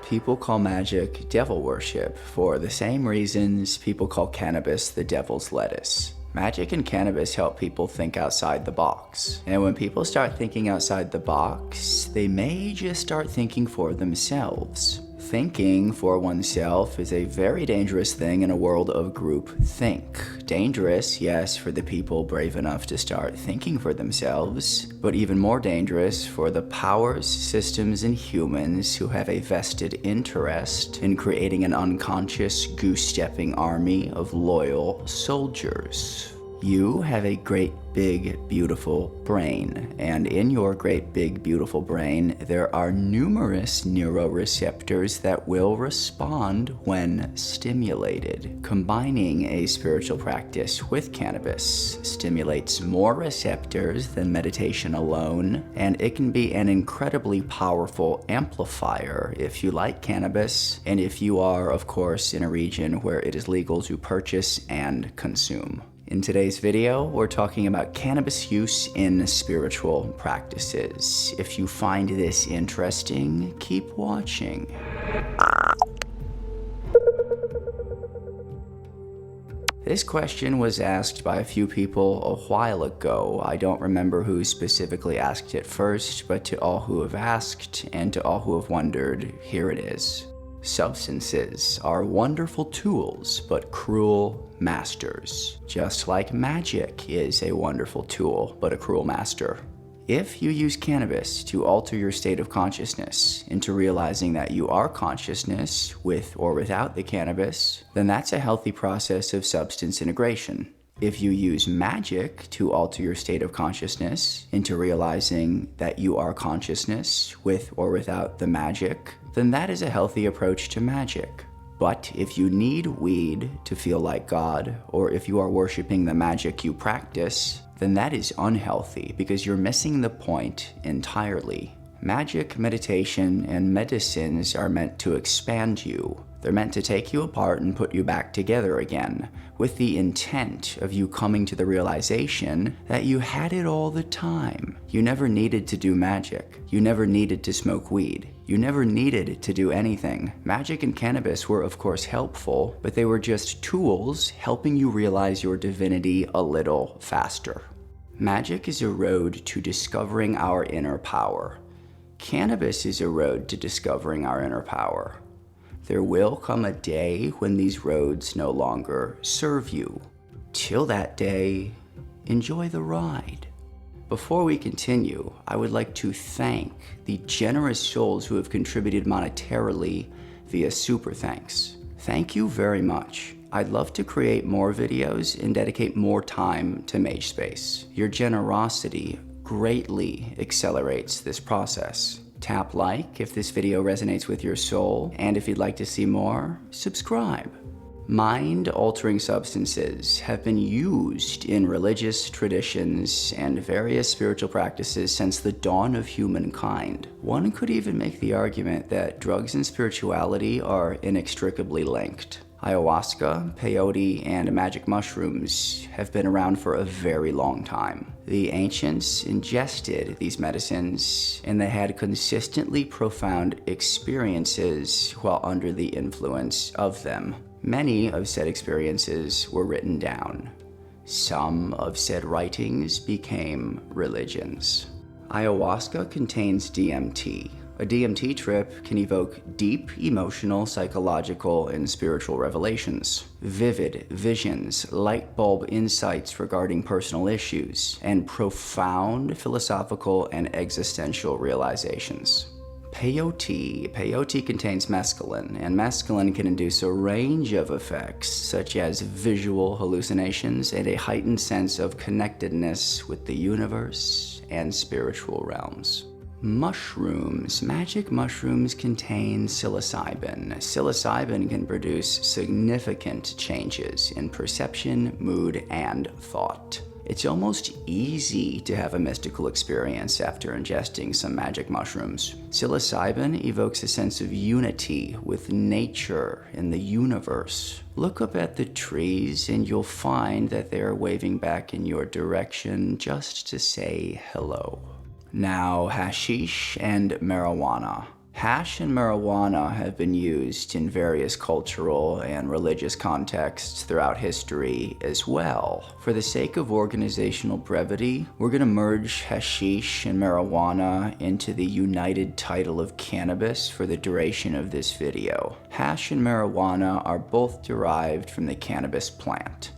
People call magic devil worship for the same reasons people call cannabis the devil's lettuce. Magic and cannabis help people think outside the box. And when people start thinking outside the box, they may just start thinking for themselves. Thinking for oneself is a very dangerous thing in a world of groupthink. Dangerous, yes, for the people brave enough to start thinking for themselves, but even more dangerous for the powers, systems, and humans who have a vested interest in creating an unconscious, goose-stepping army of loyal soldiers. You have a great, big, beautiful brain, and in your great, big, beautiful brain, there are numerous neuroreceptors that will respond when stimulated. Combining a spiritual practice with cannabis stimulates more receptors than meditation alone, and it can be an incredibly powerful amplifier if you like cannabis, and if you are, of course, in a region where it is legal to purchase and consume. In today's video, we're talking about cannabis use in spiritual practices. If you find this interesting, keep watching. This question was asked by a few people a while ago. I don't remember who specifically asked it first, but to all who have asked and to all who have wondered, here it is. Substances are wonderful tools, but cruel masters. Just like magic is a wonderful tool, but a cruel master. If you use cannabis to alter your state of consciousness into realizing that you are consciousness with or without the cannabis, then that's a healthy process of substance integration. If you use magic to alter your state of consciousness into realizing that you are consciousness with or without the magic, then that is a healthy approach to magic. But if you need weed to feel like God, or if you are worshiping the magic you practice, then that is unhealthy because you're missing the point entirely. Magic, meditation, and medicines are meant to expand you. They're meant to take you apart and put you back together again, with the intent of you coming to the realization that you had it all the time. You never needed to do magic. You never needed to smoke weed. You never needed to do anything. Magic and cannabis were of course helpful, but they were just tools helping you realize your divinity a little faster. Magic is a road to discovering our inner power. Cannabis is a road to discovering our inner power. There will come a day when these roads no longer serve you. Till that day, enjoy the ride. Before we continue, I would like to thank the generous souls who have contributed monetarily via Super Thanks. Thank you very much. I'd love to create more videos and dedicate more time to Mage Space. Your generosity greatly accelerates this process. Tap like if this video resonates with your soul, and if you'd like to see more, subscribe. Mind-altering substances have been used in religious traditions and various spiritual practices since the dawn of humankind. One could even make the argument that drugs and spirituality are inextricably linked. Ayahuasca, peyote, and magic mushrooms have been around for a very long time. The ancients ingested these medicines, and they had consistently profound experiences while under the influence of them. Many of said experiences were written down. Some of said writings became religions. Ayahuasca contains DMT. A DMT trip can evoke deep emotional, psychological, and spiritual revelations, vivid visions, light bulb insights regarding personal issues, and profound philosophical and existential realizations. Peyote contains mescaline, and mescaline can induce a range of effects, such as visual hallucinations and a heightened sense of connectedness with the universe and spiritual realms. Mushrooms. Magic mushrooms contain psilocybin. Psilocybin can produce significant changes in perception, mood, and thought. It's almost easy to have a mystical experience after ingesting some magic mushrooms. Psilocybin evokes a sense of unity with nature and the universe. Look up at the trees and you'll find that they are waving back in your direction just to say hello. Now, hashish and marijuana. Hash and marijuana have been used in various cultural and religious contexts throughout history as well. For the sake of organizational brevity, we're going to merge hashish and marijuana into the united title of cannabis for the duration of this video. Hash and marijuana are both derived from the cannabis plant.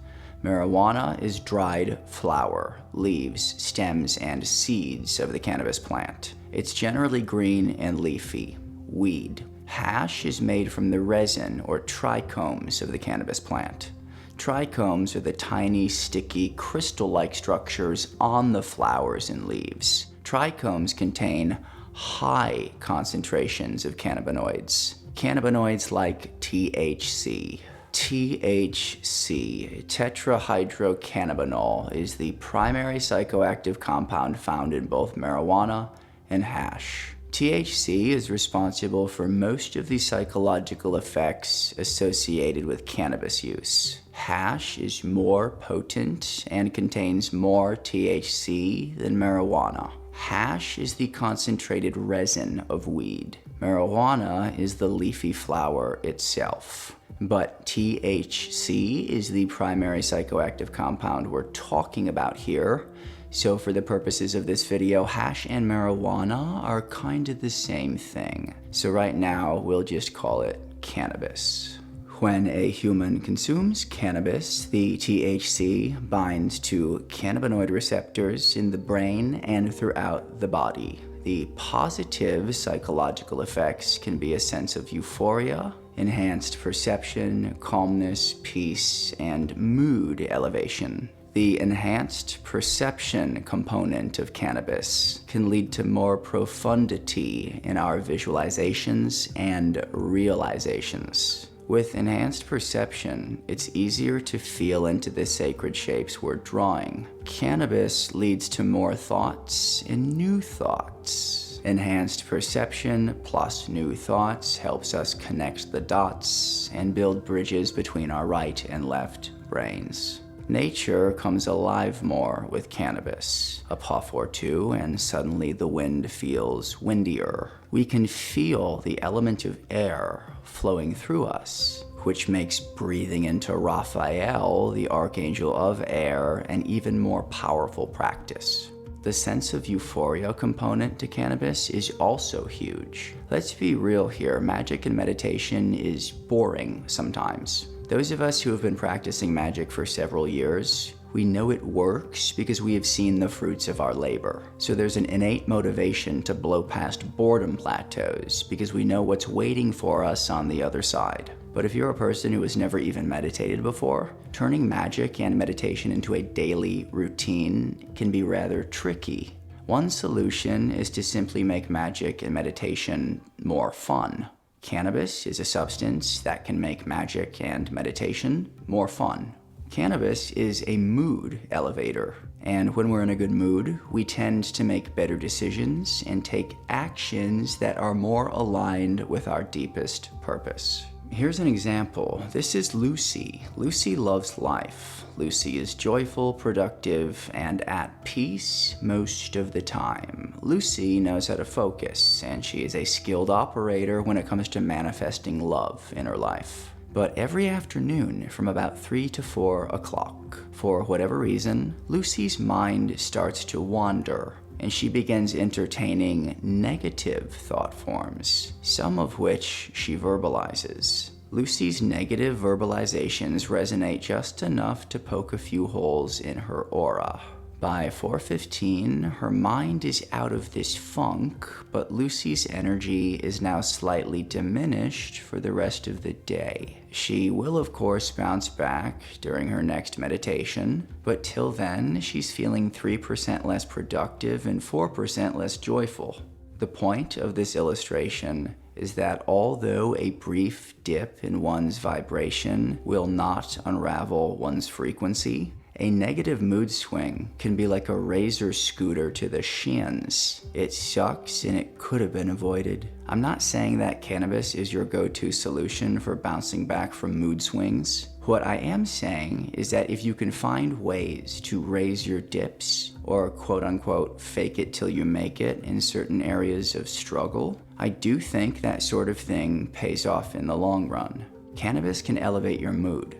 Marijuana is dried flower, leaves, stems, and seeds of the cannabis plant. It's generally green and leafy, weed. Hash is made from the resin or trichomes of the cannabis plant. Trichomes are the tiny, sticky, crystal-like structures on the flowers and leaves. Trichomes contain high concentrations of cannabinoids. Cannabinoids like THC. THC, tetrahydrocannabinol, is the primary psychoactive compound found in both marijuana and hash. THC is responsible for most of the psychological effects associated with cannabis use. Hash is more potent and contains more THC than marijuana. Hash is the concentrated resin of weed. Marijuana is the leafy flower itself. But THC is the primary psychoactive compound we're talking about here. So for the purposes of this video, hash and marijuana are kind of the same thing. So right now, we'll just call it cannabis. When a human consumes cannabis, the THC binds to cannabinoid receptors in the brain and throughout the body. The positive psychological effects can be a sense of euphoria, enhanced perception, calmness, peace, and mood elevation. The enhanced perception component of cannabis can lead to more profundity in our visualizations and realizations. With enhanced perception, it's easier to feel into the sacred shapes we're drawing. Cannabis leads to more thoughts and new thoughts. Enhanced perception plus new thoughts helps us connect the dots and build bridges between our right and left brains. Nature comes alive more with cannabis. A puff or two and suddenly the wind feels windier. We can feel the element of air flowing through us, which makes breathing into Raphael, the archangel of air, an even more powerful practice. The sense of euphoria component to cannabis is also huge. Let's be real here, magic and meditation is boring sometimes. Those of us who have been practicing magic for several years, we know it works because we have seen the fruits of our labor. So there's an innate motivation to blow past boredom plateaus because we know what's waiting for us on the other side. But if you're a person who has never even meditated before, turning magic and meditation into a daily routine can be rather tricky. One solution is to simply make magic and meditation more fun. Cannabis is a substance that can make magic and meditation more fun. Cannabis is a mood elevator, and when we're in a good mood, we tend to make better decisions and take actions that are more aligned with our deepest purpose. Here's an example. This is Lucy. Lucy loves life. Lucy is joyful, productive, and at peace most of the time. Lucy knows how to focus, and she is a skilled operator when it comes to manifesting love in her life. But every afternoon from about 3 to 4 o'clock, for whatever reason, Lucy's mind starts to wander, and she begins entertaining negative thought forms, some of which she verbalizes. Lucy's negative verbalizations resonate just enough to poke a few holes in her aura. By 4:15, her mind is out of this funk, but Lucy's energy is now slightly diminished for the rest of the day. She will, of course, bounce back during her next meditation, but till then, she's feeling 3% less productive and 4% less joyful. The point of this illustration is that although a brief dip in one's vibration will not unravel one's frequency, A negative mood swing can be like a razor scooter to the shins. It sucks and it could have been avoided. I'm not saying that cannabis is your go-to solution for bouncing back from mood swings. What I am saying is that if you can find ways to raise your dips, or quote-unquote fake it till you make it in certain areas of struggle, I do think that sort of thing pays off in the long run. Cannabis can elevate your mood.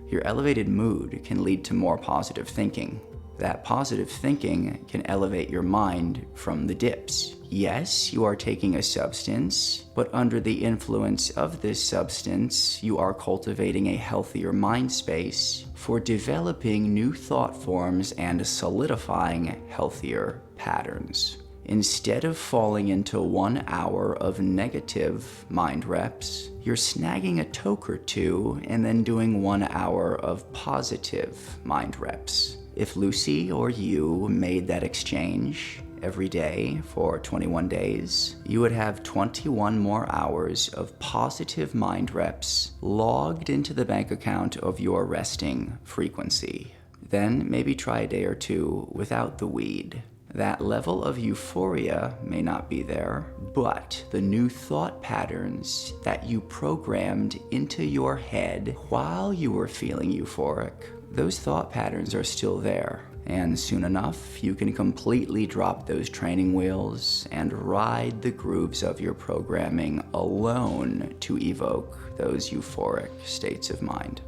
Your elevated mood can lead to more positive thinking. That positive thinking can elevate your mind from the dips. Yes, you are taking a substance, but under the influence of this substance, you are cultivating a healthier mind space for developing new thought forms and solidifying healthier patterns. Instead of falling into 1 hour of negative mind reps, you're snagging a toke or two and then doing 1 hour of positive mind reps. If Lucy or you made that exchange every day for 21 days, you would have 21 more hours of positive mind reps logged into the bank account of your resting frequency. Then maybe try a day or two without the weed. That level of euphoria may not be there, but the new thought patterns that you programmed into your head while you were feeling euphoric, those thought patterns are still there. And soon enough, you can completely drop those training wheels and ride the grooves of your programming alone to evoke those euphoric states of mind.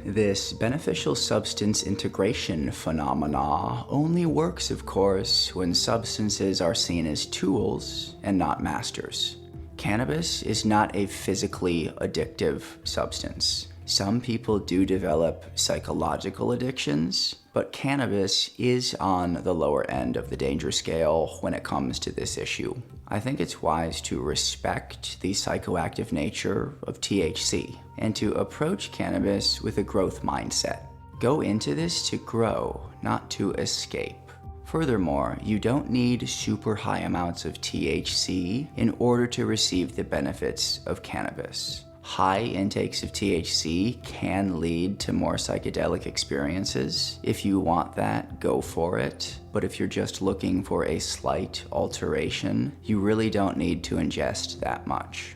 This beneficial substance integration phenomena only works, of course, when substances are seen as tools and not masters. Cannabis is not a physically addictive substance. Some people do develop psychological addictions, but cannabis is on the lower end of the danger scale when it comes to this issue. I think it's wise to respect the psychoactive nature of THC and to approach cannabis with a growth mindset. Go into this to grow, not to escape. Furthermore, you don't need super high amounts of THC in order to receive the benefits of cannabis. High intakes of THC can lead to more psychedelic experiences. If you want that, go for it. But if you're just looking for a slight alteration, you really don't need to ingest that much.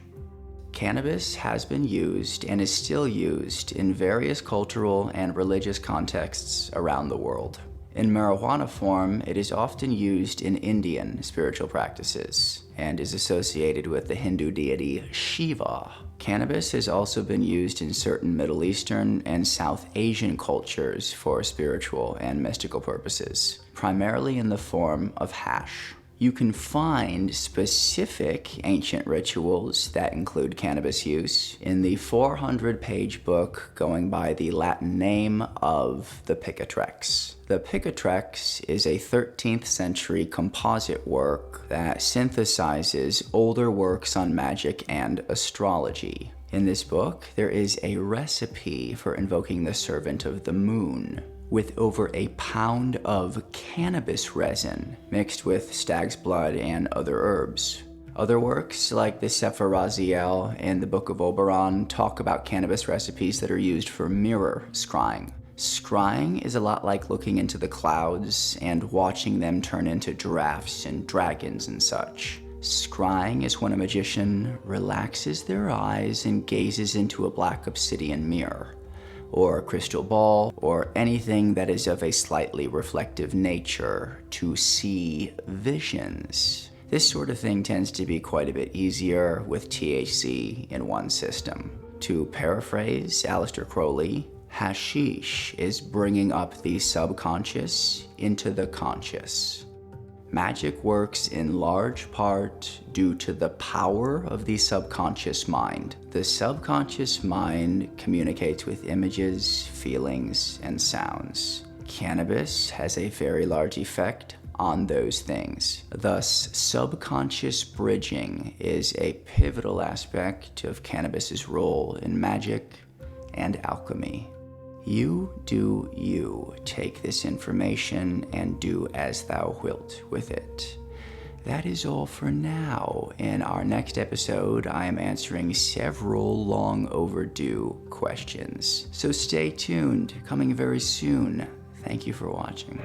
Cannabis has been used and is still used in various cultural and religious contexts around the world. In marijuana form, it is often used in Indian spiritual practices and is associated with the Hindu deity Shiva. Cannabis has also been used in certain Middle Eastern and South Asian cultures for spiritual and mystical purposes, primarily in the form of hash. You can find specific ancient rituals that include cannabis use in the 400-page book going by the Latin name of the Picatrex. The Picatrex is a 13th century composite work that synthesizes older works on magic and astrology. In this book, there is a recipe for invoking the servant of the moon, with over a pound of cannabis resin mixed with stag's blood and other herbs. Other works, like the Sefer Raziel and the Book of Oberon, talk about cannabis recipes that are used for mirror scrying. Scrying is a lot like looking into the clouds and watching them turn into giraffes and dragons and such. Scrying is when a magician relaxes their eyes and gazes into a black obsidian mirror, or a crystal ball, or anything that is of a slightly reflective nature to see visions. This sort of thing tends to be quite a bit easier with THC in one system. To paraphrase Aleister Crowley, hashish is bringing up the subconscious into the conscious. Magic works in large part due to the power of the subconscious mind. The subconscious mind communicates with images, feelings, and sounds. Cannabis has a very large effect on those things. Thus, subconscious bridging is a pivotal aspect of cannabis's role in magic and alchemy. You do you. Take this information and do as thou wilt with it. That is all for now. In our next episode, I am answering several long overdue questions. So stay tuned, coming very soon. Thank you for watching.